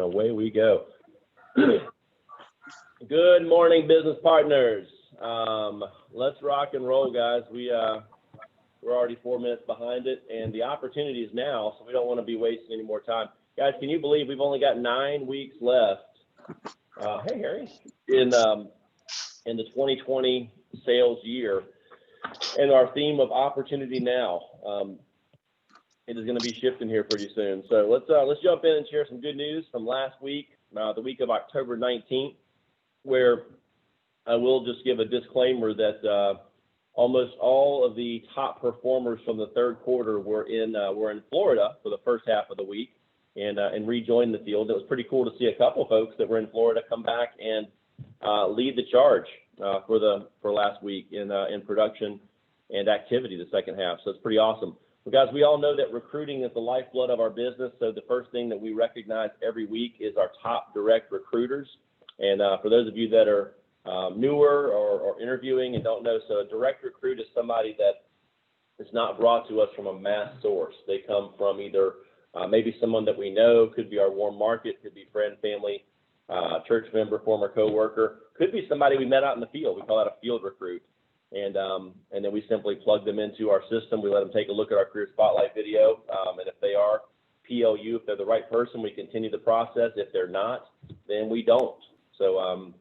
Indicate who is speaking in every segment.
Speaker 1: Away we go. Good morning, business partners. Let's rock and roll, guys. We're already 4 minutes behind it, and the opportunity is now, so we don't want to be wasting any more time. Guys, can you believe we've only got 9 weeks left? Hey, Harry, in the 2020 sales year, and our theme of opportunity now. It is going to be shifting here pretty soon. So let's jump in and share some good news from last week, the week of October 19th, where I will just give a disclaimer that almost all of the top performers from the third quarter were in Florida for the first half of the week and rejoined the field. It was pretty cool to see a couple folks that were in Florida come back and lead the charge for last week in production and activity the second half. So it's pretty awesome. Well, guys, we all know that recruiting is the lifeblood of our business. So the first thing that we recognize every week is our top direct recruiters. And for those of you that are newer or interviewing and don't know, so a direct recruit is somebody that is not brought to us from a mass source. They come from either maybe someone that we know, could be our warm market, could be friend, family, church member, former coworker, could be somebody we met out in the field. We call that a field recruit. And then we simply plug them into our system. We let them take a look at our career spotlight video. And if they are PLU, if they're the right person, we continue the process. If they're not, then we don't. So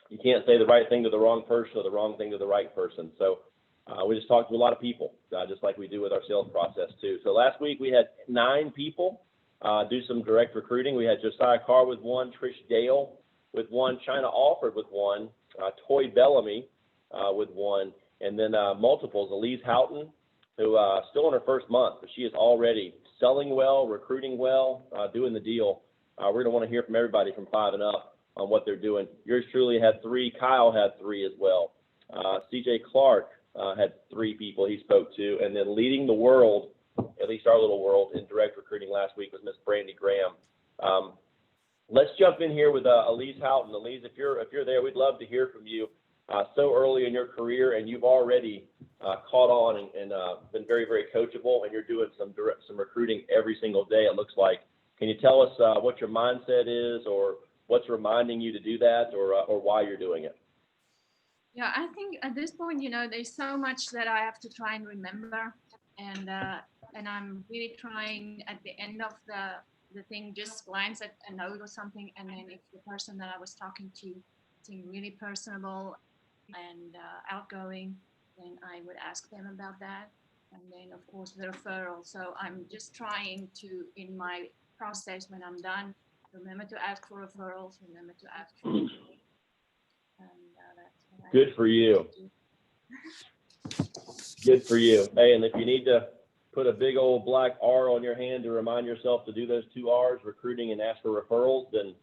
Speaker 1: you can't say the right thing to the wrong person or the wrong thing to the right person. So we just talked to a lot of people, just like we do with our sales process too. So last week we had 9 people do some direct recruiting. We had Josiah Carr with one, Trish Dale with one, China Alford with one, Toy Bellamy with one, and then multiples. Elise Houghton, who still in her first month, but she is already selling well, recruiting well, doing the deal. We're going to want to hear from everybody from 5 and up on what they're doing. Yours truly had 3. Kyle had 3 as well. CJ Clark had 3 people he spoke to, and then leading the world, at least our little world, in direct recruiting last week was Miss Brandy Graham. Let's jump in here with Elise Houghton. Elise, if you're there, we'd love to hear from you. So early in your career, and you've already caught on and been very, very coachable, and you're doing some recruiting every single day, it looks like. Can you tell us what your mindset is, or what's reminding you to do that, or why you're doing it?
Speaker 2: Yeah, I think at this point, there's so much that I have to try and remember, and I'm really trying at the end of the thing, just glance at a note or something, and then if the person that I was talking to seemed really personable and outgoing, then I would ask them about that. And then of course the referral. So I'm just trying to, in my process when I'm done, remember to ask for referrals, remember to ask for and that's what
Speaker 1: Good for you. Good for you. Hey, and if you need to put a big old black R on your hand to remind yourself to do those 2 R's, recruiting and ask for referrals, then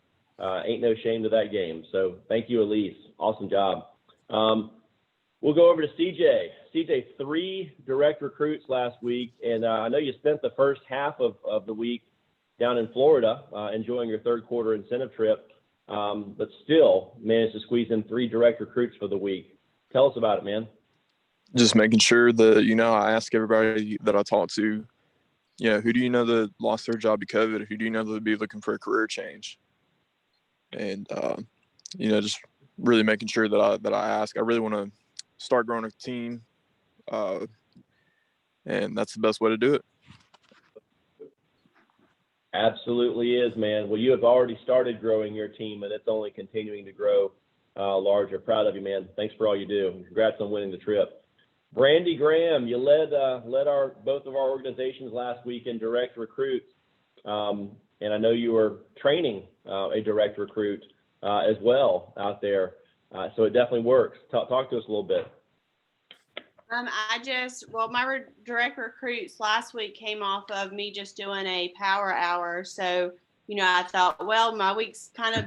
Speaker 1: ain't no shame to that game. So thank you, Elise. Awesome job. We'll go over to CJ. CJ, 3 direct recruits last week, and I know you spent the first half of the week down in Florida enjoying your third quarter incentive trip, but still managed to squeeze in 3 direct recruits for the week. Tell us about it, man.
Speaker 3: Just making sure that, I ask everybody that I talk to, who do you know that lost their job to COVID? Who do you know that would be looking for a career change? And, just really making sure that I ask. I really want to start growing a team, and that's the best way to do it.
Speaker 1: Absolutely is, man. Well, you have already started growing your team, and it's only continuing to grow larger. Proud of you, man. Thanks for all you do. Congrats on winning the trip. Brandy Graham, you led both of our organizations last week in direct recruits, and I know you were training a direct recruit as well out there. So it definitely works. Talk to us a little bit.
Speaker 4: My direct recruits last week came off of me just doing a power hour. So, I thought, well, my week's kind of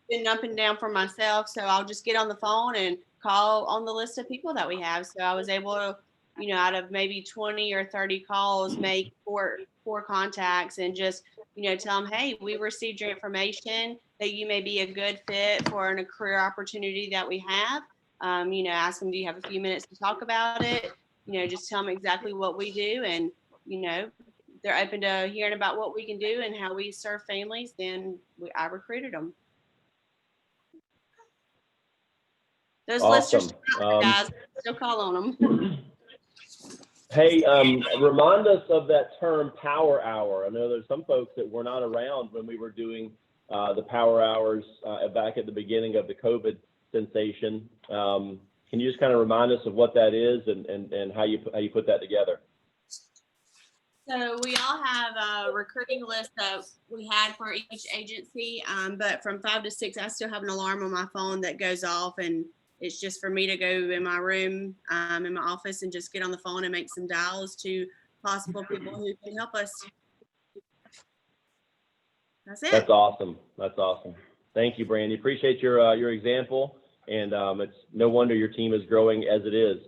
Speaker 4: been up and down for myself. So I'll just get on the phone and call on the list of people that we have. So I was able to, out of maybe 20 or 30 calls, make four contacts and just, tell them, hey, we received your information that you may be a good fit for a career opportunity that we have. Ask them, do you have a few minutes to talk about it? Just tell them exactly what we do and, they're open to hearing about what we can do and how we serve families, then I recruited them. Those lists are
Speaker 1: Awesome.
Speaker 4: still out there, guys. Still call on them.
Speaker 1: Hey, remind us of that term power hour. I know there's some folks that were not around when we were doing the power hours back at the beginning of the COVID sensation. Can you just kind of remind us of what that is and how you put that together?
Speaker 4: So we all have a recruiting list that we had for each agency, but from 5 to 6, I still have an alarm on my phone that goes off, and it's just for me to go in my room, in my office, and just get on the phone and make some dials to possible people who can help us. That's it.
Speaker 1: That's awesome. That's awesome. Thank you, Brandy. Appreciate your example, and it's no wonder your team is growing as it is.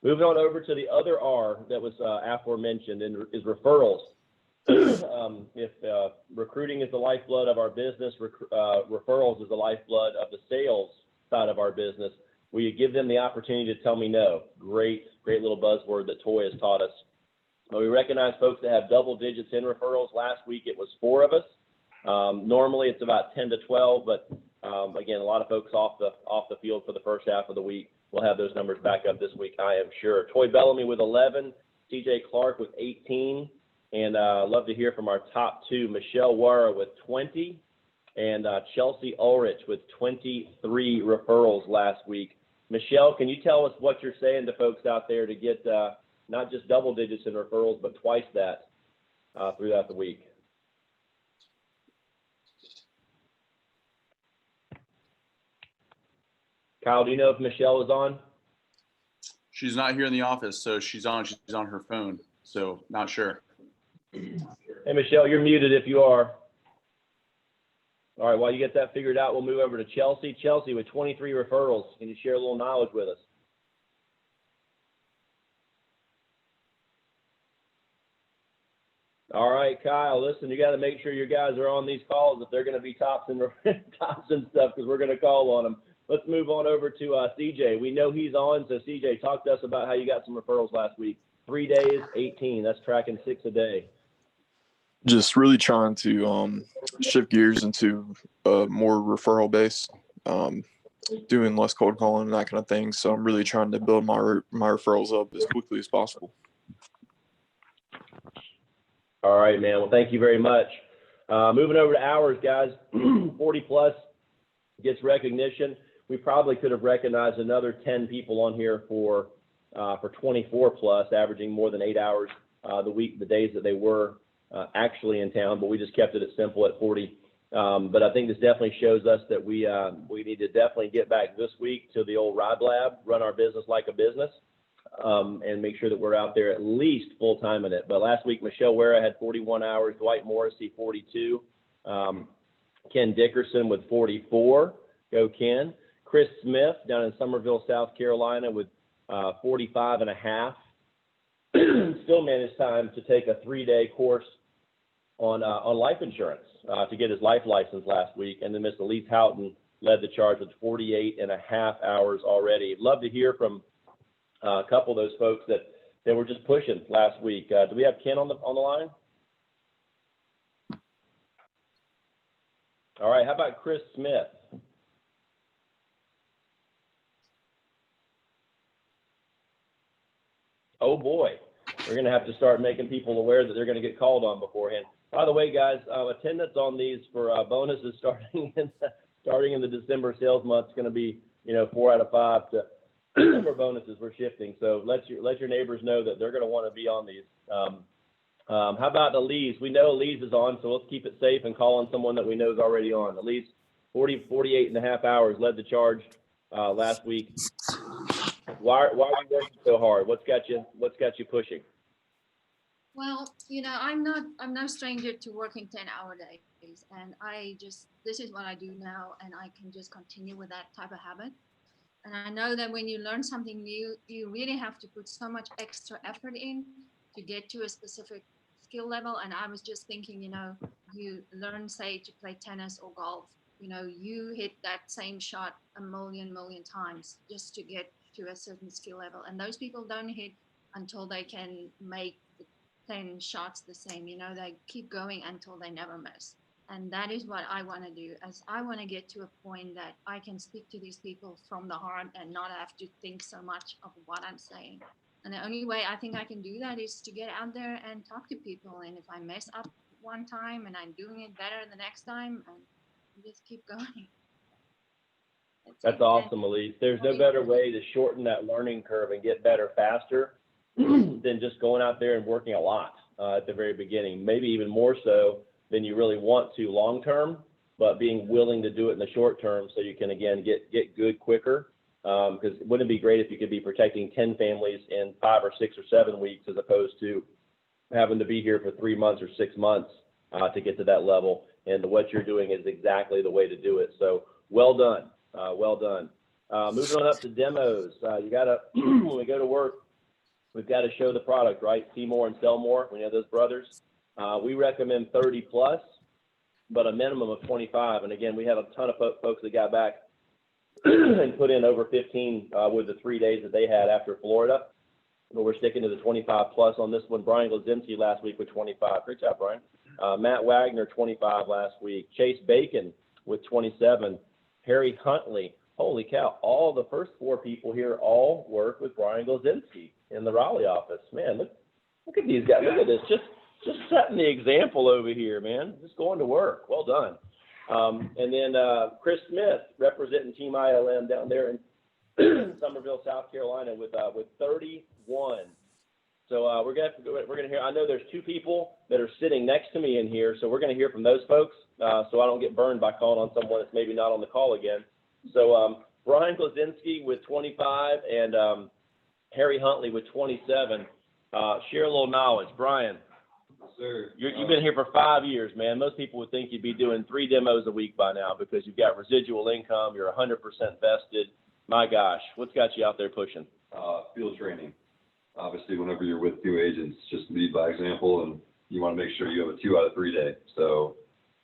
Speaker 1: Moving on over to the other R that was aforementioned is referrals. If recruiting is the lifeblood of our business, referrals is the lifeblood of the sales side of our business. Will you give them the opportunity to tell me no? Great little buzzword that Toy has taught us. We recognize folks that have double digits in referrals. Last week it was 4 of us. Normally it's about 10 to 12, but again, a lot of folks off the field for the first half of the week. We'll have those numbers back up this week, I am sure. Toy Bellamy with 11, CJ Clark with 18, and love to hear from our top 2, Michelle Wara with 20, and Chelsea Ulrich with 23 referrals last week. Michelle, can you tell us what you're saying to folks out there to get not just double digits in referrals, but twice that throughout the week? Kyle, do you know if Michelle is on?
Speaker 5: She's not here in the office, so she's on her phone, so not sure.
Speaker 1: Hey, Michelle, you're muted if you are. All right, while you get that figured out, we'll move over to Chelsea. Chelsea with 23 referrals. Can you share a little knowledge with us? All right, Kyle, listen, you got to make sure your guys are on these calls if they're going to be tops and stuff, because we're going to call on them. Let's move on over to CJ. We know he's on, so CJ, talk to us about how you got some referrals last week. 3 days, 18. That's tracking 6 a day.
Speaker 3: Just really trying to shift gears into a more referral base, doing less cold calling and that kind of thing. So I'm really trying to build my referrals up as quickly as possible.
Speaker 1: All right, man. Well, thank you very much. Moving over to hours, guys. 40 plus gets recognition. We probably could have recognized another 10 people on here for 24 plus, averaging more than 8 hours the days that they were actually in town, but we just kept it as simple at 40. But I think this definitely shows us that we need to definitely get back this week to the old Ride Lab, run our business like a business, and make sure that we're out there at least full time in it. But last week, Michelle Wara had 41 hours, Dwight Morrissey 42, Ken Dickerson with 44. Go Ken. Chris Smith down in Summerville, South Carolina with 45 and a half. Still managed time to take a 3-day course on life insurance to get his life license last week. And then Miss Elise Houghton led the charge with 48 and a half hours already. Love to hear from a couple of those folks that were just pushing last week. Do we have Ken on the line? All right. How about Chris Smith? Oh boy, we're going to have to start making people aware that they're going to get called on beforehand. By the way, guys, attendance on these for bonuses starting in the December sales month is going to be 4 out of 5 for bonuses. We're shifting, so let your neighbors know that they're going to want to be on these. How about Elise? We know Elise is on, so let's keep it safe and call on someone that we know is already on. Elise, 48 and a half hours, led the charge last week. Why are you working so hard? What's got you pushing?
Speaker 2: Well, I'm no stranger to working 10-hour days, and this is what I do now, and I can just continue with that type of habit. And I know that when you learn something new, you really have to put so much extra effort in to get to a specific skill level. And I was just thinking, you learn, say, to play tennis or golf, you hit that same shot a million times just to get to a certain skill level. And those people don't hit until they can make 10 shots the same. You know, they keep going until they never miss. And that is what I want to do. As I want to get to a point that I can speak to these people from the heart and not have to think so much of what I'm saying. And the only way I think I can do that is to get out there and talk to people. And if I mess up one time and I'm doing it better the next time, and just keep going.
Speaker 1: That's awesome, Elise. There's no better way to shorten that learning curve and get better faster than just going out there and working a lot at the very beginning, maybe even more so than you really want to long term, but being willing to do it in the short term so you can, again, get good quicker. Because wouldn't it be great if you could be protecting 10 families in 5 or 6 or 7 weeks as opposed to having to be here for 3 months or 6 months to get to that level. And what you're doing is exactly the way to do it. So well done. Well done. Moving on up to demos. You got to, when we go to work, we've got to show the product, right? See more and sell more. We have those brothers. We recommend 30 plus, but a minimum of 25. And again, we have a ton of folks that got back and put in over 15 with the 3 days that they had after Florida. But we're sticking to the 25 plus on this one. Brian Glazinski last week with 25. Great job, Brian. Matt Wagner, 25 last week. Chase Bacon with 27. Harry Huntley. Holy cow. All the first 4 people here all work with Brian Glazinski in the Raleigh office. Man, look at these guys. Look at this. Just setting the example over here, man. Just going to work. Well done. And then Chris Smith representing Team ILM down there in Summerville, South Carolina with 31. So we're gonna hear. I know there's 2 people that are sitting next to me in here, so we're gonna hear from those folks. So I don't get burned by calling on someone that's maybe not on the call again. So Brian Glazinski with 25 and Harry Huntley with 27. Share a little knowledge, Brian.
Speaker 6: Sir.
Speaker 1: You've been here for 5 years, man. Most people would think you'd be doing 3 demos a week by now because you've got residual income. You're 100% vested. My gosh, what's got you out there pushing?
Speaker 6: Field training. Obviously, whenever you're with 2 agents, just lead by example, and you want to make sure you have a 2 out of 3 day. So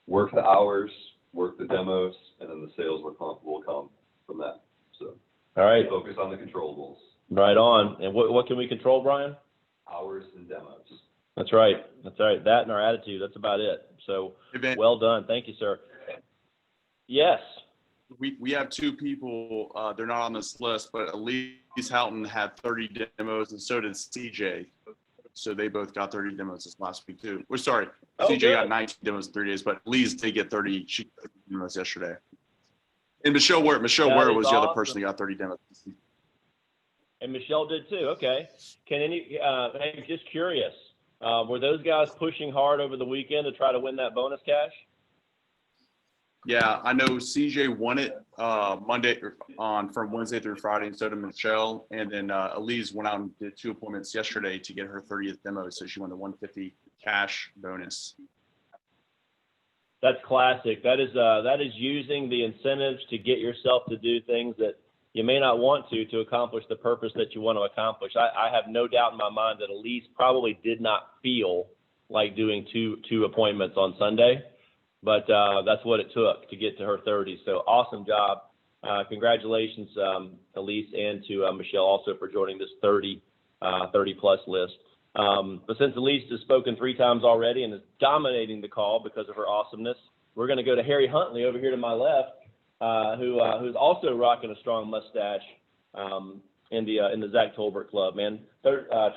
Speaker 6: work the hours, work the demos, and then the sales will come from that. So
Speaker 1: All right,
Speaker 6: focus on the controllables.
Speaker 1: right on. And what can we control, Brian?
Speaker 6: Hours and demos.
Speaker 1: That's right. That and our attitude. That's about it. So
Speaker 5: Hey, Ben,
Speaker 1: well done. Thank you, sir. Yes.
Speaker 5: we have 2 people, they're not on this list, but Elise Houghton had 30 demos and so did CJ. So they both got 30 demos this last week too. We're sorry,
Speaker 1: Oh,
Speaker 5: CJ
Speaker 1: good.
Speaker 5: got 19 demos in 3 days, but Elise did get 30. She got 30 demos yesterday. And Michelle Ware
Speaker 1: That
Speaker 5: was
Speaker 1: is
Speaker 5: the other
Speaker 1: awesome.
Speaker 5: person that got 30 demos.
Speaker 1: And Michelle did too. Okay. Can I'm just curious, were those guys pushing hard over the weekend to try to win that bonus cash?
Speaker 5: Yeah, I know CJ won it Monday from Wednesday through Friday, and so did Michelle. And then Elise went out and did 2 appointments yesterday to get her 30th demo, so she won the 150 cash bonus.
Speaker 1: That's classic. That is using the incentives to get yourself to do things that you may not want to accomplish the purpose that you want to accomplish. I have no doubt in my mind that Elise probably did not feel like doing two appointments on Sunday, but that's what it took to get to her 30. So awesome job. Congratulations, Elise, and to Michelle also for joining this 30 plus list. But since Elise has spoken 3 times already and is dominating the call because of her awesomeness, we're going to go to Harry Huntley over here to my left, who's also rocking a strong mustache in the Zach Tolbert Club, man.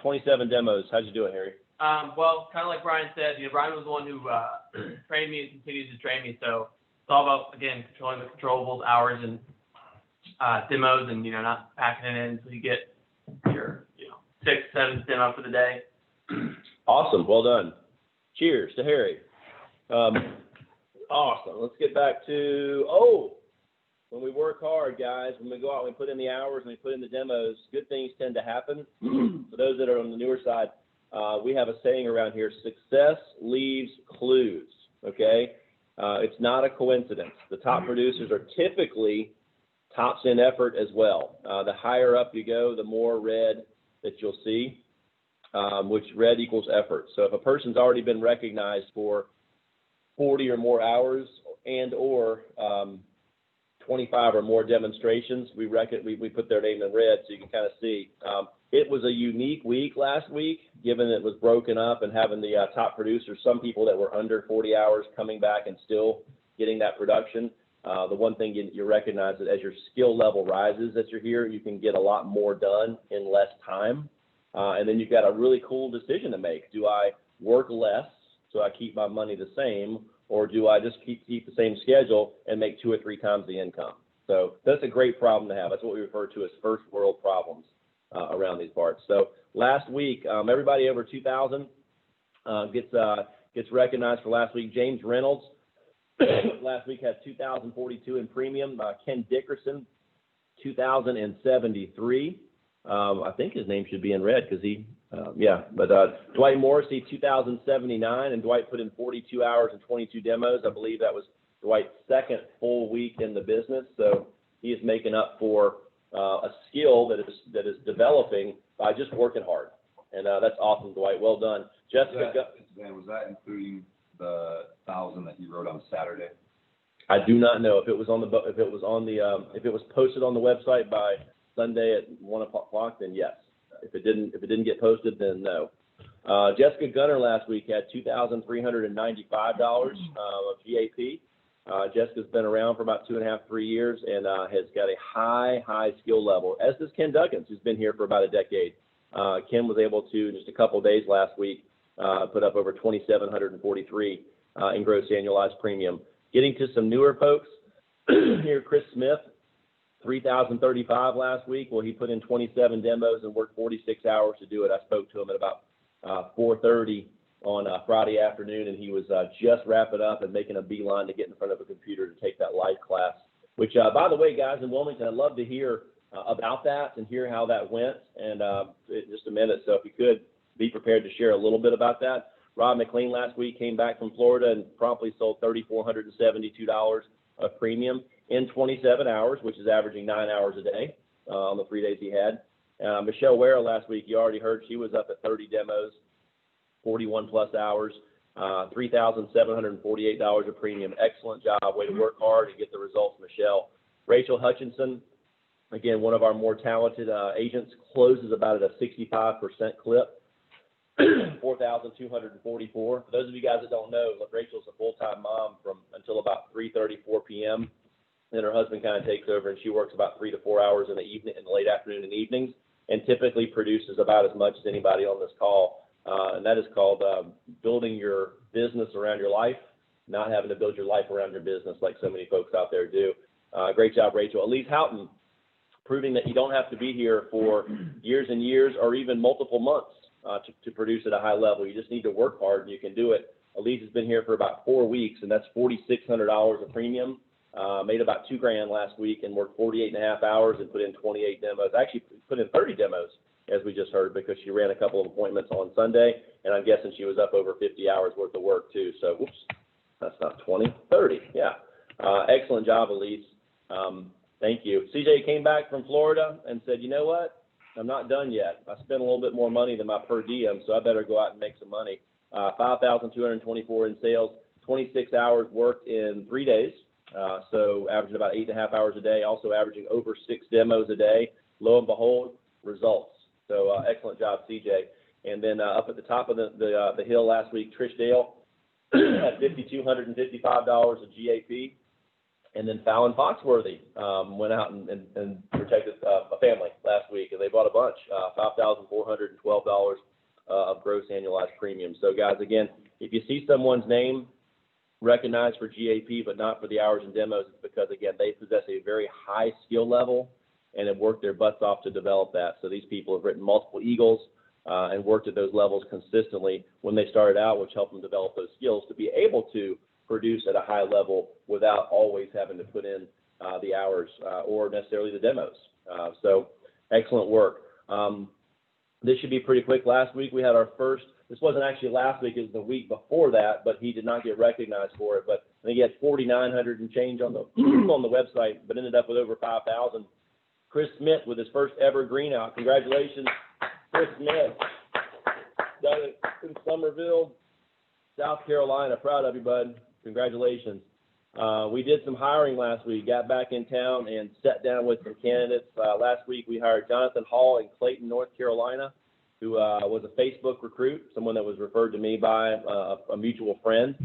Speaker 1: 27 demos. How'd you do it, Harry?
Speaker 7: Well, kind of like Brian said, Brian was the one who trained me and continues to train me. So it's all about, again, controlling the controllables, hours, and demos, and not packing it in until you get your 6, 7 demo for the day.
Speaker 1: Awesome. Well done. Cheers to Harry. Awesome. Let's get back to, when we work hard, guys, when we go out and we put in the hours and we put in the demos, good things tend to happen. For those that are on the newer side, we have a saying around here, success leaves clues, okay? It's not a coincidence. The top producers are typically tops in effort as well. The higher up you go, the more red that you'll see, which red equals effort. So if a person's already been recognized for 40 or more hours and or 25 or more demonstrations, we put their name in red so you can kind of see. It was a unique week last week, given it was broken up and having the top producers, some people that were under 40 hours coming back and still getting that production. The one thing you recognize that as your skill level rises that you're here, you can get a lot more done in less time. And then you've got a really cool decision to make. Do I work less so I keep my money the same, or do I just keep the same schedule and make 2 or 3 times the income? So that's a great problem to have. That's what we refer to as first world problems around these parts. So last week, everybody over 2,000 gets recognized for last week. James Reynolds last week had 2,042 in premium. Ken Dickerson, 2,073. I think his name should be in red because Dwight Morrissey, 2,079, and Dwight put in 42 hours and 22 demos. I believe that was Dwight's second full week in the business, so he is making up for a skill that is developing by just working hard, and that's awesome, Dwight. Well done, Jessica.
Speaker 6: Was that including the 1,000 that you wrote on Saturday?
Speaker 1: I do not know if it was if it was posted on the website by Sunday at 1 o'clock, then yes. If it didn't get posted, then no. Jessica Gunner last week had $2,395 of GAP. Jessica's been around for about 2.5, 3 years and has got a high skill level, as does Ken Duggins, who's been here for about a decade. Ken was able to, in just a couple of days last week, put up over 2,743 in gross annualized premium. Getting to some newer folks here, Chris Smith, 3,035 last week. Well, he put in 27 demos and worked 46 hours to do it. I spoke to him at about 4:30 on Friday afternoon, and he was just wrapping up and making a beeline to get in front of a computer to take that life class, which, by the way, guys in Wilmington, I'd love to hear about that and hear how that went in just a minute. So if you could be prepared to share a little bit about that. Rob McLean last week came back from Florida and promptly sold $3,472 of premium in 27 hours, which is averaging 9 hours a day on the 3 days he had. Michelle Ware last week, you already heard, she was up at 30 demos, 41 plus hours, $3,748 of premium. Excellent job. Way to work hard and get the results, Michelle. Rachel Hutchinson, again, one of our more talented agents, closes about at a 65% clip, 4,244. For those of you guys that don't know, look, Rachel's a full-time mom from until about 3:30, 4 p.m. Then her husband kind of takes over, and she works about 3 to 4 hours in the evening, in the late afternoon and evenings, and typically produces about as much as anybody on this call. And that is called building your business around your life, not having to build your life around your business like so many folks out there do. Great job, Rachel. Elise Houghton, proving that you don't have to be here for years and years or even multiple months to produce at a high level. You just need to work hard, and you can do it. Elise has been here for about 4 weeks, and that's $4,600 of premium. Made about $2,000 last week and worked 48.5 hours and put in 28 demos. Actually put in 30 demos, as we just heard, because she ran a couple of appointments on Sunday, and I'm guessing she was up over 50 hours worth of work too. So, whoops, that's not 20, 30. Yeah. Excellent job, Elise. Thank you. CJ came back from Florida and said, you know what? I'm not done yet. I spent a little bit more money than my per diem, so I better go out and make some money. 5,224 in sales, 26 hours worked in 3 days. So averaging about 8.5 hours a day, also averaging over 6 demos a day. Lo and behold, results. So excellent job, CJ. And then up at the top of the hill last week, Trish Dale had $5,255 of GAP. And then Fallon Foxworthy went out and protected a family last week, and they bought a bunch, $5,412 of gross annualized premium. So, guys, again, if you see someone's name recognized for GAP but not for the hours and demos, it's because, again, they possess a very high skill level and have worked their butts off to develop that. So these people have written multiple Eagles and worked at those levels consistently when they started out, which helped them develop those skills to be able to produce at a high level without always having to put in the hours or necessarily the demos. So excellent work. This should be pretty quick. Last week we had our first, this wasn't actually last week, it was the week before that, but he did not get recognized for it. But I think he had 4,900 and change on the on the website, but ended up with over 5,000. Chris Smith with his first ever green out. Congratulations, Chris Smith. Done it in Somerville, South Carolina. Proud of you, bud. Congratulations. We did some hiring last week, got back in town and sat down with some candidates. Last week we hired Jonathan Hall in Clayton, North Carolina, who was a Facebook recruit, someone that was referred to me by a mutual friend.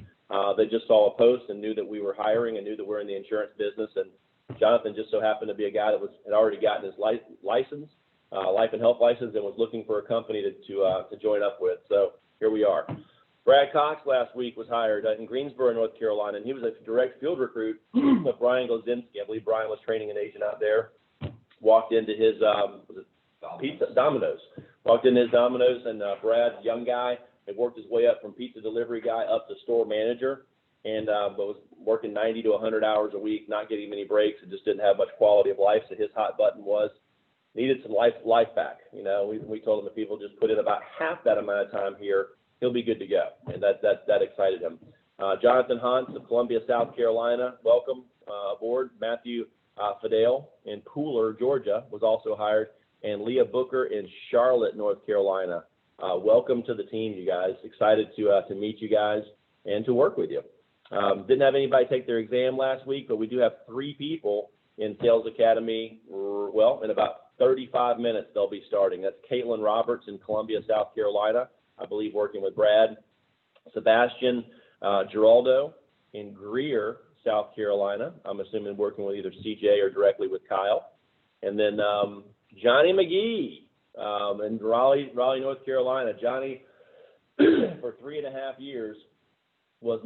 Speaker 1: They just saw a post and knew that we were hiring and knew that we're in the insurance business. And Jonathan just so happened to be a guy that had already gotten his license, life and health license, and was looking for a company to join up with. So here we are. Brad Cox last week was hired in Greensboro, North Carolina, and he was a direct field recruit with Brian Gozinski. I believe Brian was training an agent out there. Walked into his Domino's. Walked into his Domino's, and Brad, young guy, had worked his way up from pizza delivery guy up to store manager, and but was working 90 to 100 hours a week, not getting many breaks, and just didn't have much quality of life. So his hot button was needed some life back. You know, we told him if people just put in about half that amount of time here, he'll be good to go, and that excited him. Jonathan Hunt of Columbia, South Carolina, welcome aboard. Matthew Fidel in Pooler, Georgia, was also hired, and Leah Booker in Charlotte, North Carolina. Welcome to the team, you guys. Excited to meet you guys and to work with you. Didn't have anybody take their exam last week, but we do have 3 people in Sales Academy. Well, in about 35 minutes they'll be starting. That's Caitlin Roberts in Columbia, South Carolina, I believe working with Brad. Sebastian Giraldo in Greer, South Carolina. I'm assuming working with either CJ or directly with Kyle. And then Johnny McGee in Raleigh, North Carolina. Johnny, for 3.5 years, was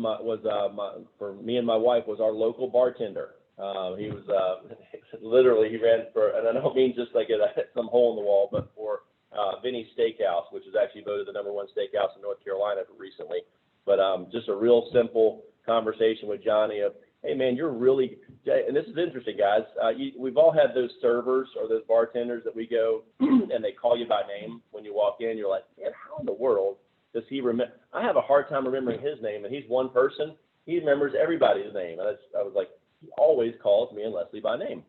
Speaker 1: for me and my wife, was our local bartender. He was literally, he ran for, and I don't mean just like at some hole in the wall, but for Vinny's Steakhouse, which was actually voted the #1 steakhouse in North Carolina recently. But just a real simple conversation with Johnny of, hey man, you're really, and this is interesting, guys. We've all had those servers or those bartenders that we go and they call you by name when you walk in. You're like, man, how in the world does he remember? I have a hard time remembering his name, and he's one person. He remembers everybody's name. And I was like, he always calls me and Leslie by name.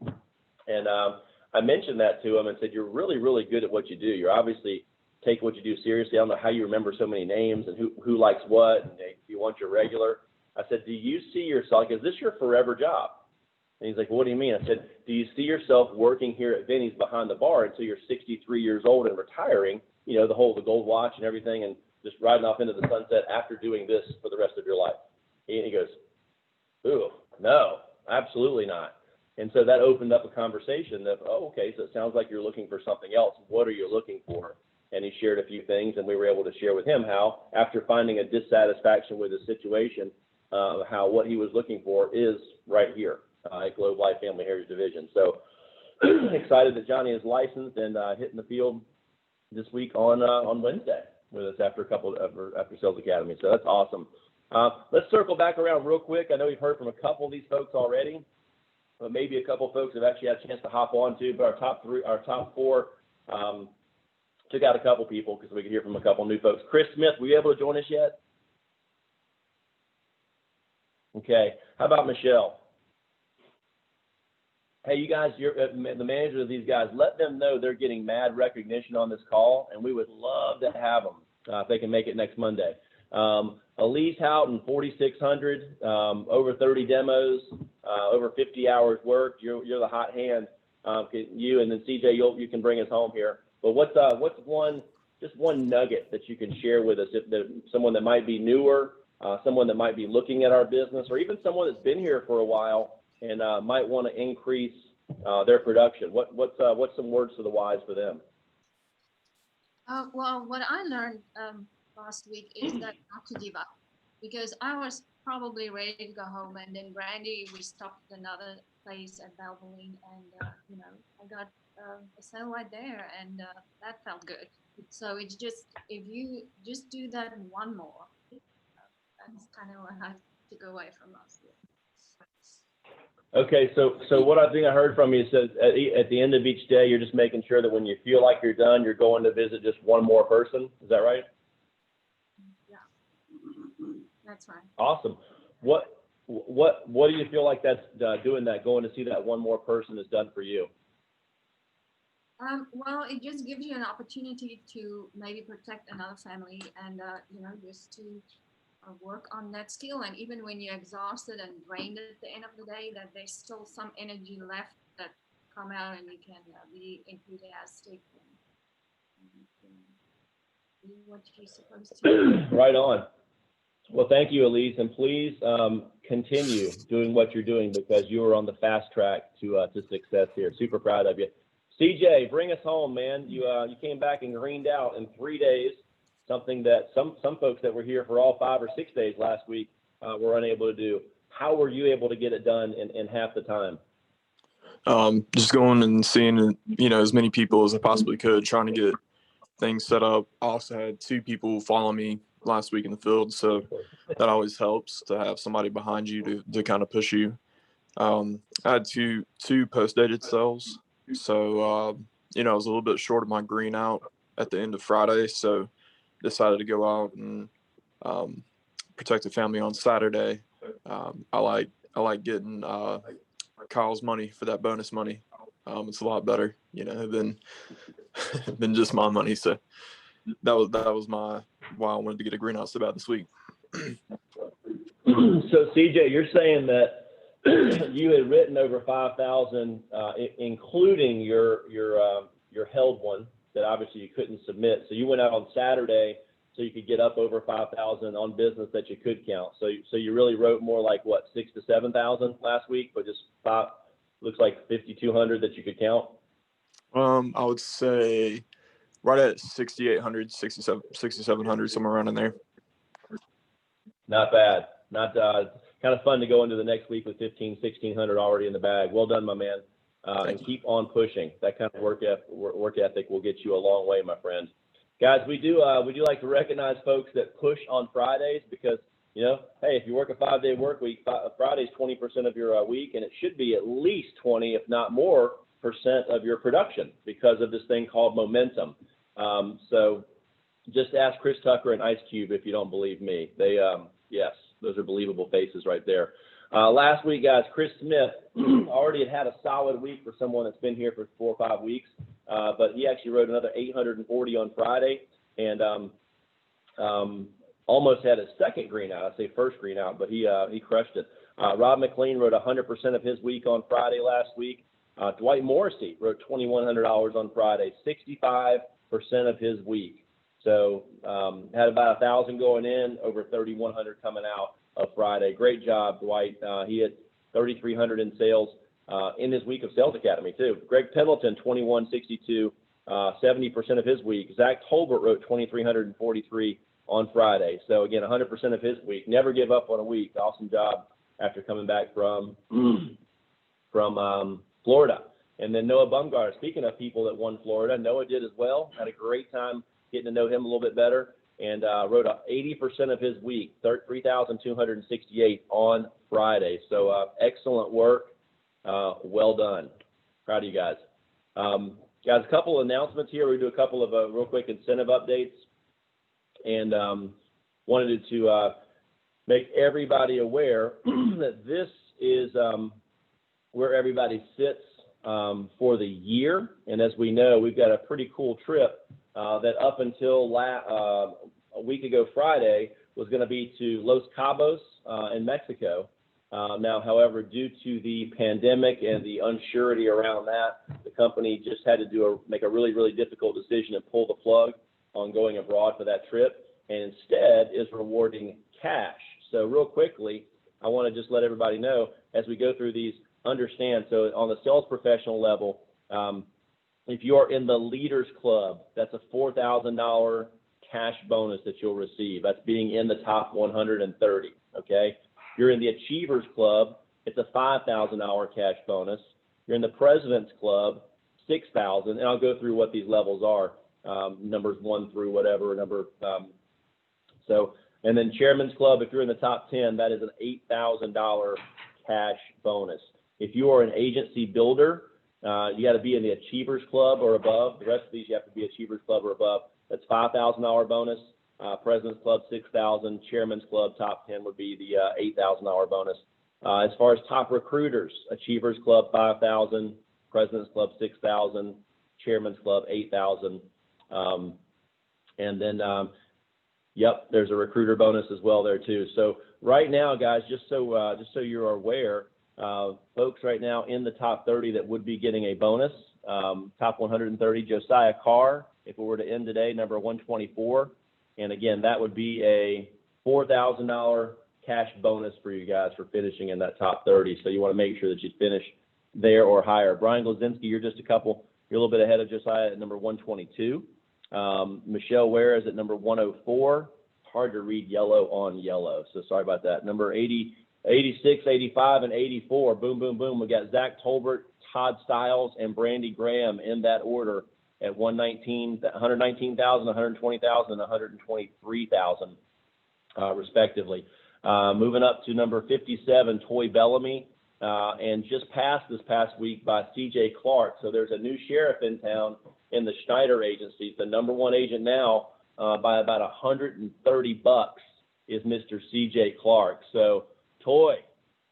Speaker 1: And I mentioned that to him and said, you're really, really good at what you do. You're obviously take what you do seriously. I don't know how you remember so many names and who likes what, and if you want your regular. I said, do you see yourself, like, is this your forever job? And he's like, well, what do you mean? I said, do you see yourself working here at Vinny's behind the bar until you're 63 years old and retiring, you know, the gold watch and everything, and just riding off into the sunset after doing this for the rest of your life? And he goes, ooh, no, absolutely not. And so that opened up a conversation that, oh, okay, so it sounds like you're looking for something else. What are you looking for? And he shared a few things, and we were able to share with him how, after finding a dissatisfaction with his situation, how what he was looking for is right here at Globe Life Family Heritage Division. So excited that Johnny is licensed and hitting the field this week on Wednesday with us after Sales Academy. So that's awesome. Let's circle back around real quick. I know we've heard from a couple of these folks already, but maybe a couple of folks have actually had a chance to hop on too. But our top four took out a couple people because we could hear from a couple new folks. Chris Smith, were you able to join us yet? Okay. How about Michelle? Hey, you guys, you're the manager of these guys. Let them know they're getting mad recognition on this call, and we would love to have them if they can make it next Monday. Elise Houghton, 4,600, over 30 demos, over 50 hours worked. You're the hot hand. You and then CJ, you can bring us home here. But what's one nugget that you can share with us if someone that might be newer, someone that might be looking at our business, or even someone that's been here for a while and might want to increase their production? What's some words to the wise for them?
Speaker 2: Well, what I learned last week is that not to give up, because I was probably ready to go home, and then Brandy, we stopped at another place at Valvoline, and I got a sale right there, and that felt good. So it's just, if you just do that one more, that's kind of what I took away from last week.
Speaker 1: Okay, so what I think I heard from you says at the end of each day, you're just making sure that when you feel like you're done, you're going to visit just one more person. Is that right?
Speaker 2: Yeah, that's right.
Speaker 1: Awesome. What do you feel like that's doing that, going to see that one more person has done for you?
Speaker 2: Well, it just gives you an opportunity to maybe protect another family, and just to work on that still. And even when you're exhausted and drained at the end of the day, that there's still some energy left that come out and you can be enthusiastic and you can do what you're supposed to.
Speaker 1: Right on. Well, thank you, Elise, and please continue doing what you're doing because you are on the fast track to success here. Super proud of you. CJ, bring us home, man. You came back and greened out in 3 days, something that some folks that were here for all 5 or 6 days last week were unable to do. How were you able to get it done in half the time?
Speaker 3: Just going and seeing, as many people as I possibly could, trying to get things set up. I also had 2 people follow me last week in the field, so that always helps to have somebody behind you to kind of push you. I had two post-dated sales, so I was a little bit short of my green out at the end of Friday, so decided to go out and protect the family on Saturday. I like getting Kyle's money for that bonus money. It's a lot better, than just my money. So that was why I wanted to get a green out so bad this week.
Speaker 1: So CJ, you're saying that you had written over 5,000, including your held one that obviously you couldn't submit. So you went out on Saturday so you could get up over 5,000 on business that you could count. So you really wrote more like what, 6,000 to 7,000 last week, but just looks like 5,200 that you could count.
Speaker 3: I would say right at 6,800, 6,700, somewhere around in there.
Speaker 1: Not bad. Not kind of fun to go into the next week with 1,500, 1,600 already in the bag. Well done, my man. And keep on pushing. That kind of work ethic will get you a long way, my friend. Guys, we do like to recognize folks that push on Fridays because, hey, if you work a 5-day work week, Friday's 20% of your week, and it should be at least 20, if not more, % of your production because of this thing called momentum. So just ask Chris Tucker and Ice Cube if you don't believe me. They, yes, those are believable faces right there. Last week, guys, Chris Smith already had a solid week for someone that's been here for 4 or 5 weeks, but he actually wrote another 840 on Friday and almost had his second green out. I say first green out, but he crushed it. Rob McLean wrote 100% of his week on Friday last week. Dwight Morrissey wrote $2,100 on Friday, 65% of his week. So had about 1,000 going in, over 3,100 coming out of Friday. Great job, Dwight. He had 3,300 in sales in his week of Sales Academy too. Greg Pendleton, 2,162, 70% of his week. Zach Tolbert wrote 2,343 on Friday. So again, 100% of his week. Never give up on a week. Awesome job after coming back from Florida. And then Noah Bumgarner, speaking of people that won Florida, Noah did as well. Had a great time getting to know him a little bit better and wrote 80% of his week, 3,268 on Friday. So excellent work. Well done. Proud of you guys. Guys, a couple of announcements here. We do a couple of real quick incentive updates and wanted to make everybody aware that this is where everybody sits for the year. And as we know, we've got a pretty cool trip that up until a week ago Friday was going to be to Los Cabos in Mexico. Now, however, due to the pandemic and the unsurety around that, the company just had to make a really, really difficult decision and pull the plug on going abroad for that trip, and instead is rewarding cash. So real quickly, I want to just let everybody know as we go through these, understand, so on the sales professional level, if you're in the Leaders Club, that's a $4,000 cash bonus that you'll receive. That's being in the top 130, okay? You're in the Achievers Club, it's a $5,000 cash bonus. You're in the President's Club, $6,000, and I'll go through what these levels are, numbers 1 through whatever number. And then Chairman's Club, if you're in the top 10, that is an $8,000 cash bonus. If you are an agency builder, you got to be in the Achievers Club or above. The rest of these, you have to be Achievers Club or above. That's $5,000 bonus. President's Club, $6,000. Chairman's Club, top 10 would be the $8,000 bonus. As far as top recruiters, Achievers Club, $5,000. President's Club, $6,000. Chairman's Club, $8,000. And then Yep, there's a recruiter bonus as well there too. So right now, guys, just so you're aware, folks right now in the top 30 that would be getting a bonus, top 130, Josiah Carr, if it were to end today, number 124. And again, that would be a $4,000 cash bonus for you guys for finishing in that top 30. So you want to make sure that you finish there or higher. Brian Glazinski, you're a little bit ahead of Josiah at number 122. Michelle Ware is at number 104. Hard to read yellow on yellow, so sorry about that. Number 80, 86, 85, and 84. Boom, boom, boom. We got Zach Tolbert, Todd Stiles, and Brandy Graham in that order at 119,000, 120,000, and 123,000, respectively. Moving up to number 57, Toy Bellamy, and just passed this past week by C.J. Clark. So there's a new sheriff in town in the Schneider agency. The number one agent now by about $130 is Mr. C.J. Clark. So Toy,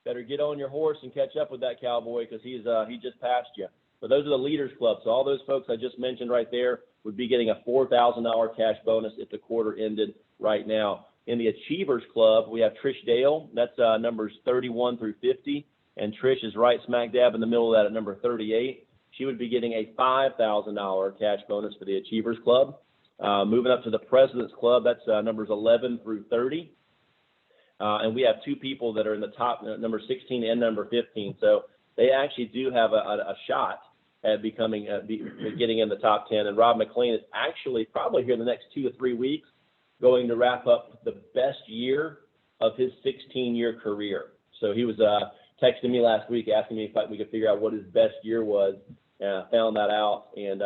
Speaker 1: better get on your horse and catch up with that cowboy because he just passed you. But those are the Leaders Club. So all those folks I just mentioned right there would be getting a $4,000 cash bonus if the quarter ended right now. In the Achievers Club, we have Trish Dale. That's numbers 31 through 50. And Trish is right smack dab in the middle of that at number 38. She would be getting a $5,000 cash bonus for the Achievers Club. Moving up to the President's Club, that's numbers 11 through 30. And we have two people that are in the top, number 16 and number 15. So they actually do have a shot at getting in the top 10. And Rob McLean is actually probably here in the next 2 to 3 weeks going to wrap up the best year of his 16-year career. So he was texting me last week asking me if we could figure out what his best year was. Found that out. And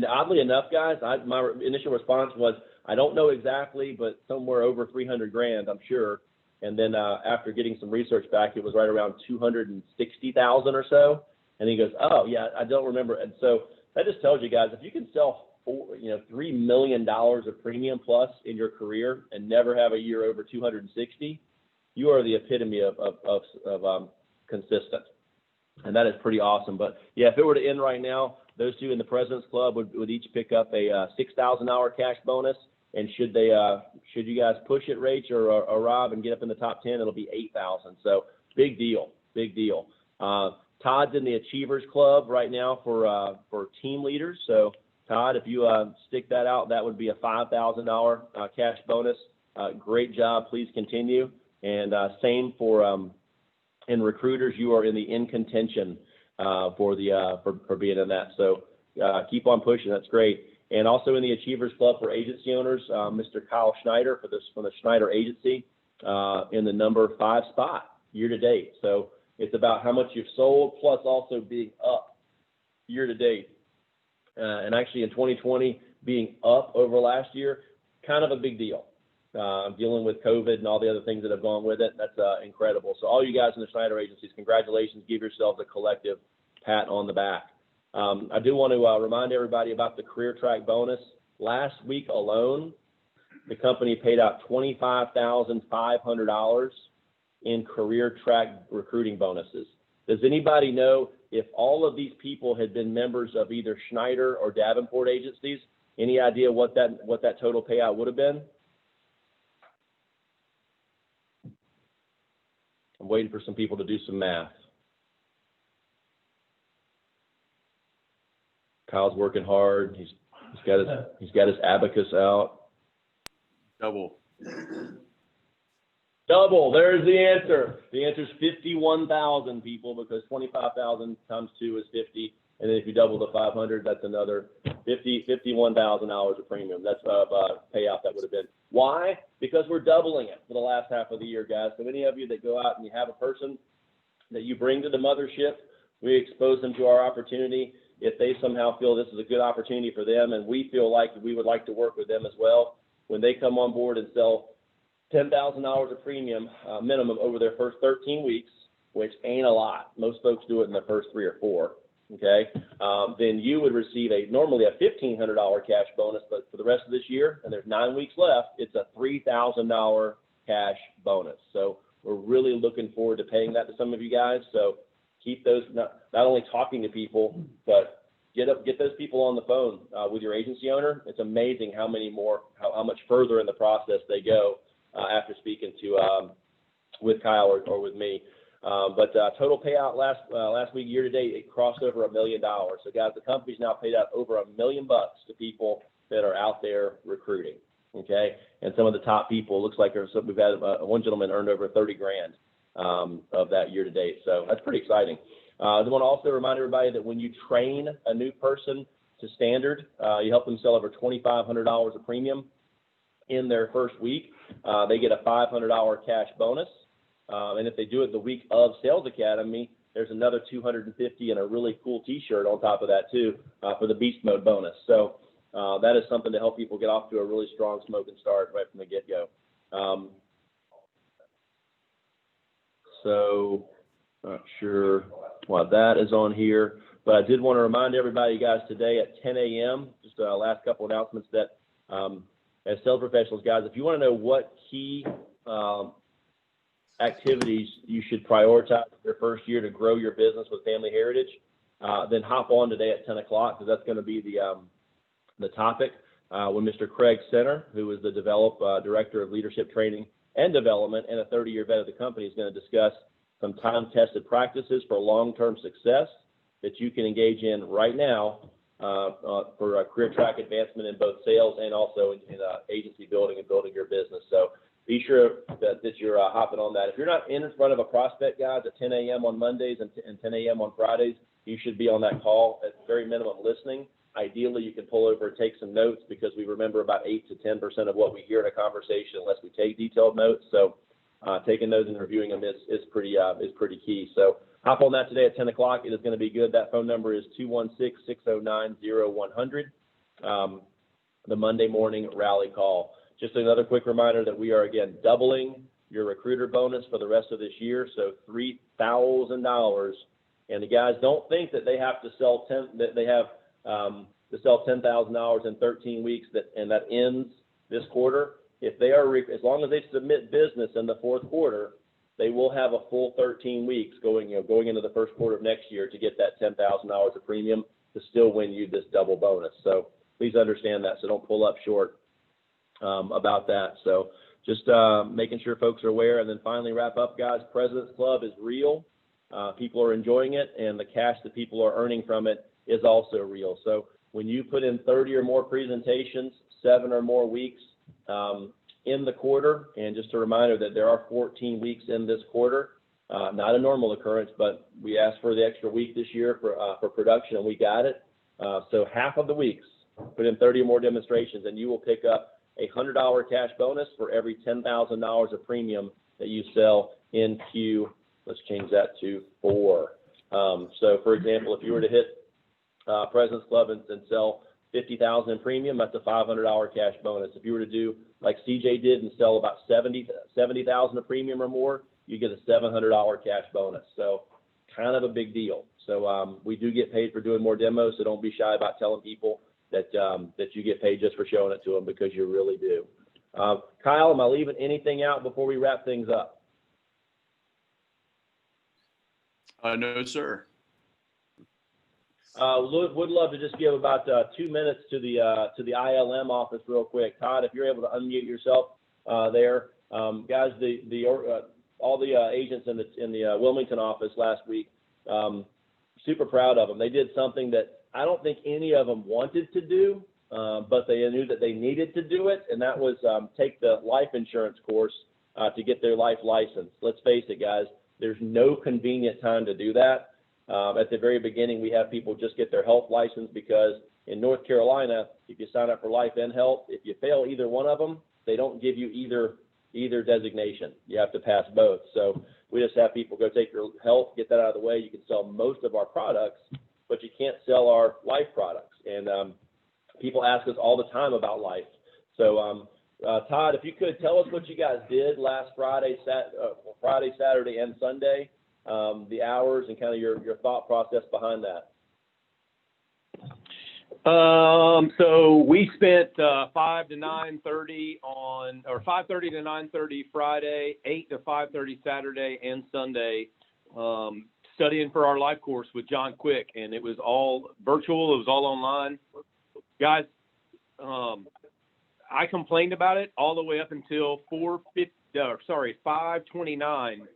Speaker 1: oddly enough, guys, my initial response was, I don't know exactly, but somewhere over 300 grand, I'm sure. And then after getting some research back, it was right around 260,000 or so. And he goes, oh yeah, I don't remember. And so that just tells you guys, if you can sell $3 million of premium plus in your career and never have a year over 260, you are the epitome of consistent. And that is pretty awesome. But yeah, if it were to end right now, those two in the President's Club would each pick up a $6,000 cash bonus. And should you guys push it, Rach or Rob, and get up in the top 10, it'll be $8,000. So big deal. Todd's in the Achievers Club right now for team leaders. So Todd, if you stick that out, that would be a $5,000 cash bonus. Great job. Please continue. And same for in recruiters, you are in contention for being in that. So keep on pushing. That's great. And also in the Achievers Club for agency owners, Mr. Kyle Schneider from the Schneider Agency in the number 5 spot year to date. So it's about how much you've sold plus also being up year to date. And actually in 2020, being up over last year, kind of a big deal. Dealing with COVID and all the other things that have gone with it, that's incredible. So all you guys in the Schneider agencies, congratulations. Give yourselves a collective pat on the back. I do want to remind everybody about the Career Track bonus. Last week alone, the company paid out $25,500 in Career Track recruiting bonuses. Does anybody know if all of these people had been members of either Schneider or Davenport agencies? Any idea what that total payout would have been? I'm waiting for some people to do some math. Kyle's working hard. He's got his abacus out.
Speaker 5: Double.
Speaker 1: There's the answer. The answer is 51,000 people, because 25,000 times 2 is 50, and then if you double the 500, that's another $51,000 of premium. That's a payout that would have been. Why? Because we're doubling it for the last half of the year, guys. So any of you that go out and you have a person that you bring to the mothership, we expose them to our opportunity. If they somehow feel this is a good opportunity for them, and we feel like we would like to work with them as well, when they come on board and sell $10,000 of premium minimum over their first 13 weeks, which ain't a lot. Most folks do it in the first 3 or 4. Okay, then you would receive normally a $1,500 cash bonus, but for the rest of this year, and there's 9 weeks left, it's a $3,000 cash bonus. So we're really looking forward to paying that to some of you guys. So keep those, not only talking to people, but get those people on the phone with your agency owner. It's amazing how much further in the process they go after speaking to with Kyle or with me. But total payout last week, year to date, it crossed over $1 million. So guys, the company's now paid out over $1 million to people that are out there recruiting. Okay, and some of the top people, looks like we've had one gentleman earned over 30 grand of that year to date. So that's pretty exciting. I want to also remind everybody that when you train a new person to standard, you help them sell over $2,500 of premium in their first week. They get a $500 cash bonus. And if they do it the week of Sales Academy, there's another $250 and a really cool T-shirt on top of that too for the Beast Mode bonus. So that is something to help people get off to a really strong smoking start right from the get-go. So not sure why that is on here, but I did want to remind everybody, guys, today at 10 a.m., just last couple announcements that as sales professionals, guys, if you want to know what key activities you should prioritize your first year to grow your business with Family Heritage, then hop on today at 10 o'clock because that's going to be the topic when Mr. Craig Center, who is the Director of Leadership Training and Development and a 30-year vet of the company, is going to discuss some time-tested practices for long-term success that you can engage in right now for a career track advancement in both sales and also in agency building and building your business. So be sure that you're hopping on that. If you're not in front of a prospect, guys, at 10 a.m. on Mondays and 10 a.m. on Fridays, you should be on that call at very minimum listening. Ideally, you can pull over and take some notes because we remember about 8 to 10% of what we hear in a conversation unless we take detailed notes. So taking those and reviewing them is pretty key. So hop on that today at 10 o'clock. It is going to be good. That phone number is 216-609-0100, the Monday morning rally call. Just another quick reminder that we are, again, doubling your recruiter bonus for the rest of this year, so $3,000. And the guys don't think that they have to sell to sell $10,000 in 13 weeks, and that ends this quarter. If they are, as long as they submit business in the fourth quarter, they will have a full 13 weeks going into the first quarter of next year to get that $10,000 of premium to still win you this double bonus. So please understand that. So don't pull up short about that. So just making sure folks are aware. And then finally wrap up, guys, President's Club is real. People are enjoying it, and the cash that people are earning from it is also real. So when you put in 30 or more presentations, 7 or more weeks in the quarter, and just a reminder that there are 14 weeks in this quarter, not a normal occurrence, but we asked for the extra week this year for production, and we got it. So half of the weeks, put in 30 or more demonstrations, and you will pick up a $100 cash bonus for every $10,000 of premium that you sell in Q. Let's change that to 4. So for example, if you were to hit President's Club and sell $50,000 in premium, that's a $500 cash bonus. If you were to do like CJ did and sell about $70,000 of premium or more, you get a $700 cash bonus. So kind of a big deal. So we do get paid for doing more demos, so don't be shy about telling people that you get paid just for showing it to them, because you really do. Kyle, am I leaving anything out before we wrap things up?
Speaker 5: No, sir.
Speaker 1: Would love to just give about 2 minutes to the ILM office real quick. Todd, if you're able to unmute yourself there. Guys, all the agents in the Wilmington office last week, super proud of them. They did something that I don't think any of them wanted to do, but they knew that they needed to do it, and that was take the life insurance course to get their life license. Let's face it, guys, there's no convenient time to do that. At the very beginning, we have people just get their health license because in North Carolina, if you sign up for life and health, if you fail either one of them, they don't give you either designation. You have to pass both. So we just have people go take your health, get that out of the way. You can sell most of our products, but you can't sell our life products. And people ask us all the time about life. So Todd, if you could tell us what you guys did last Friday, Saturday, and Sunday. The hours and kind of your thought process behind that.
Speaker 8: So we spent 5 to 9:30 or 5:30 to 9:30 Friday, 8 to 5:30 Saturday and Sunday, studying for our life course with John Quick, and it was all virtual. It was all online. Guys, I complained about it all the way up until 5:29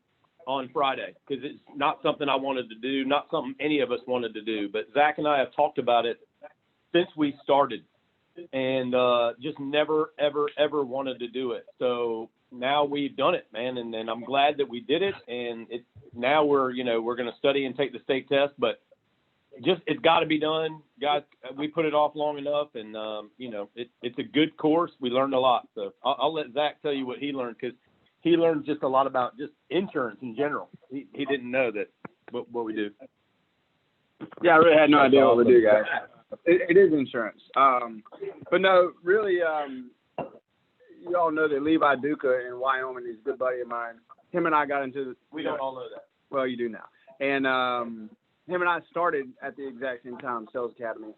Speaker 8: on Friday, because it's not something I wanted to do, not something any of us wanted to do. But Zach and I have talked about it since we started, and just never, ever, ever wanted to do it. So now we've done it, man, and I'm glad that we did it. And now we're going to study and take the state test, but it's got to be done, guys. We put it off long enough, and it's a good course. We learned a lot. So I'll let Zach tell you what he learned, because he learned just a lot about just insurance in general. He didn't know that what we do.
Speaker 9: Yeah, I really had no idea what we do, guys. It is insurance. But no, really, you all know that Levi Duca in Wyoming is a good buddy of mine. Him and I got into
Speaker 8: We don't all know that.
Speaker 9: Well, you do now. And him and I started at the exact same time, Sales Academy.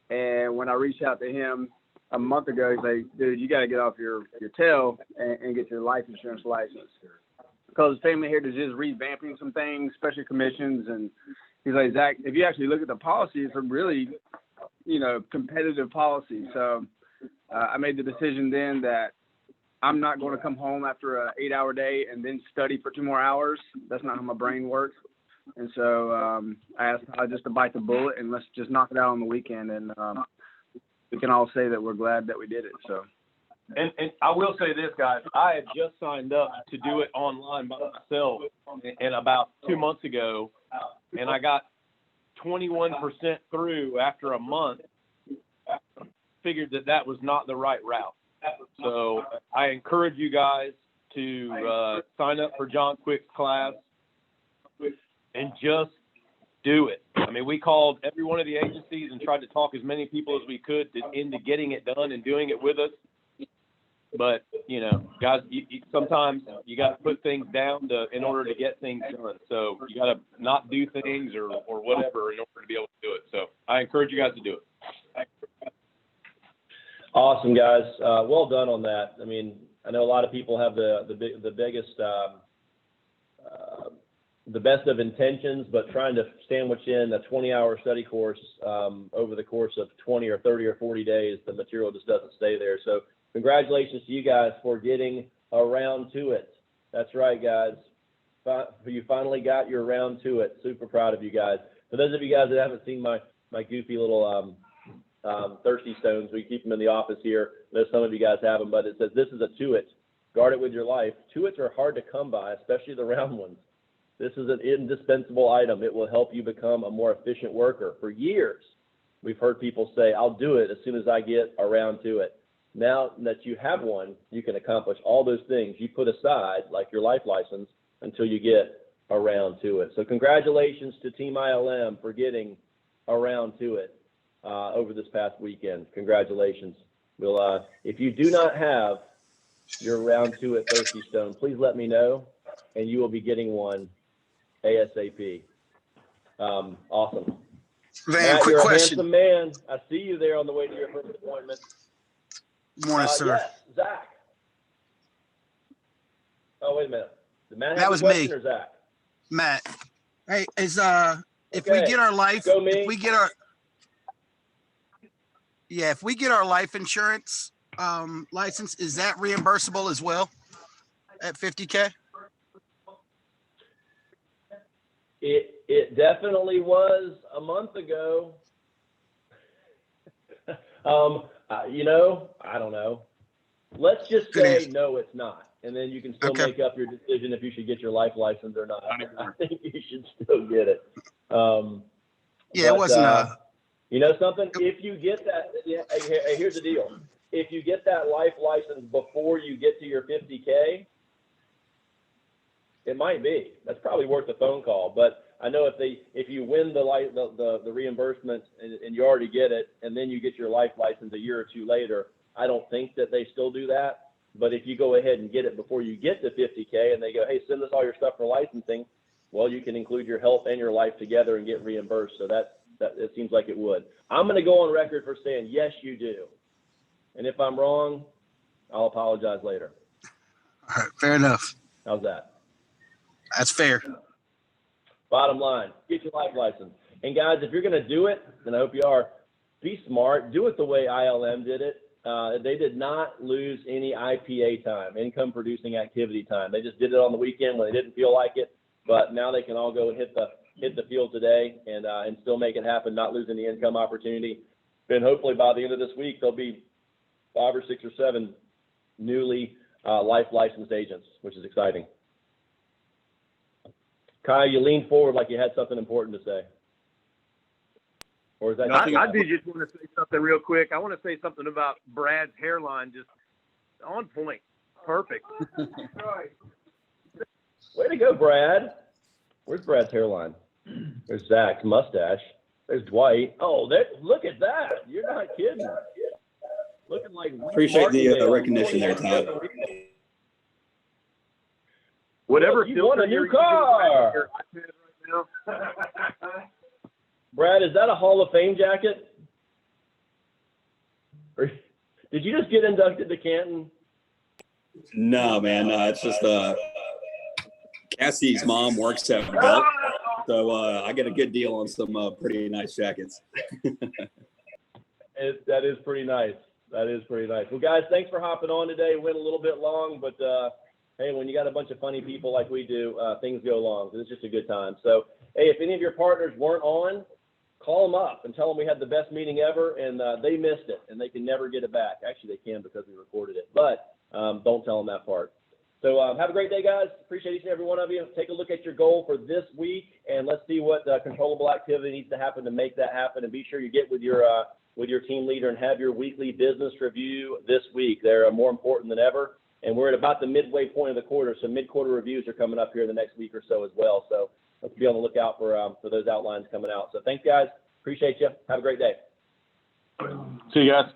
Speaker 9: And when I reached out to him a month ago, he's like, dude, you got to get off your tail and get your life insurance license. Because family heritage is revamping some things, especially commissions. And he's like, Zach, if you actually look at the policy, it's a really, competitive policy. So I made the decision then that I'm not going to come home after an 8-hour day and then study for 2 more hours. That's not how my brain works. And so I asked just to bite the bullet and let's just knock it out on the weekend. And we can all say that we're glad that we did it. So.
Speaker 8: And I will say this, guys. I had just signed up to do it online by myself, and about 2 months ago, and I got 21% through after a month. Figured that was not the right route. So I encourage you guys to sign up for John Quick's class and just do it. I mean, we called every one of the agencies and tried to talk as many people as we could into getting it done and doing it with us. But, guys, sometimes you got to put things down in order to get things done. So you got to not do things or whatever in order to be able to do it. So I encourage you guys to do it.
Speaker 1: Awesome, guys. Well done on that. I mean, I know a lot of people have the best of intentions, but trying to sandwich in a 20-hour study course over the course of 20 or 30 or 40 days, the material just doesn't stay there. So congratulations to you guys for getting around to it. That's right, guys. You finally got your round to it. Super proud of you guys. For those of you guys that haven't seen my goofy little Thirsty Stones, we keep them in the office here. I know some of you guys have them, but it says this is a to-it. Guard it with your life. To-its are hard to come by, especially the round ones. This is an indispensable item. It will help you become a more efficient worker. For years, we've heard people say, I'll do it as soon as I get around to it. Now that you have one, you can accomplish all those things you put aside, like your life license, until you get around to it. So congratulations to Team ILM for getting around to it over this past weekend. Congratulations. We'll, if you do not have your round to it Thirsty Stone, please let me know, and you will be getting one ASAP. Awesome.
Speaker 10: Van,
Speaker 1: Matt,
Speaker 10: quick
Speaker 1: you're
Speaker 10: question.
Speaker 1: a handsome man. I see you there on the way to your first appointment.
Speaker 10: Morning, sir.
Speaker 1: Yes, Zach. Oh, wait a minute. Did Matt have
Speaker 10: That
Speaker 1: a
Speaker 10: was
Speaker 1: question
Speaker 10: me.
Speaker 1: or Zach?
Speaker 10: Matt. Hey, if
Speaker 1: Okay.
Speaker 10: we get our life,
Speaker 1: Go me.
Speaker 10: if we get our life insurance license, is that reimbursable as well at 50K?
Speaker 1: It definitely was a month ago. I don't know. Let's just say no, it's not. And then you can still make up your decision if you should get your life license or not. I think you should still get it.
Speaker 10: It wasn't
Speaker 1: you know something? If you get that, here's the deal. If you get that life license before you get to your 50K, it might be. That's probably worth a phone call. But I know if you win the reimbursement and you already get it, and then you get your life license a year or two later, I don't think that they still do that. But if you go ahead and get it before you get to 50K and they go, hey, send us all your stuff for licensing, well, you can include your health and your life together and get reimbursed. So that it seems like it would. I'm going to go on record for saying, yes, you do. And if I'm wrong, I'll apologize later.
Speaker 10: All right, fair enough.
Speaker 1: How's that?
Speaker 10: That's fair.
Speaker 1: Bottom line, get your life license. And guys, if you're going to do it, and I hope you are, be smart. Do it the way ILM did it. They did not lose any IPA time, income producing activity time. They just did it on the weekend when they didn't feel like it. But now they can all go and hit the field today and still make it happen, not losing the income opportunity. And hopefully by the end of this week, there'll be 5 or 6 or 7 newly life licensed agents, which is exciting. Kyle, you leaned forward like you had something important to say. Or is that
Speaker 8: I do just want to say something real quick. I want to say something about Brad's hairline, just on point. Perfect.
Speaker 1: Way to go, Brad. Where's Brad's hairline? There's Zach's mustache. There's Dwight. Oh, look at that. You're not kidding. Looking like
Speaker 11: Appreciate the
Speaker 1: Martindale.
Speaker 11: recognition there, Todd.
Speaker 8: Whatever
Speaker 1: You won a
Speaker 8: filter
Speaker 1: new
Speaker 8: you're using
Speaker 1: car.
Speaker 8: your iPad right now.
Speaker 1: Brad, is that a Hall of Fame jacket? Or did you just get inducted to Canton?
Speaker 11: No, man, it's just Cassie's mom works at Belk, so I get a good deal on some pretty nice jackets.
Speaker 1: That is pretty nice. That is pretty nice. Well, guys, thanks for hopping on today. Went a little bit long, but hey, when you got a bunch of funny people like we do, things go long. It's just a good time. So, hey, if any of your partners weren't on, call them up and tell them we had the best meeting ever, and they missed it, and they can never get it back. Actually, they can because we recorded it, but don't tell them that part. So have a great day, guys. Appreciate each and every one of you. Take a look at your goal for this week, and let's see what controllable activity needs to happen to make that happen. And be sure you get with your team leader and have your weekly business review this week. They're more important than ever, and we're at about the midway point of the quarter, so mid-quarter reviews are coming up here in the next week or so as well. So let's be on the lookout for those outlines coming out. So thanks, guys. Appreciate you. Have a great day.
Speaker 8: See you guys.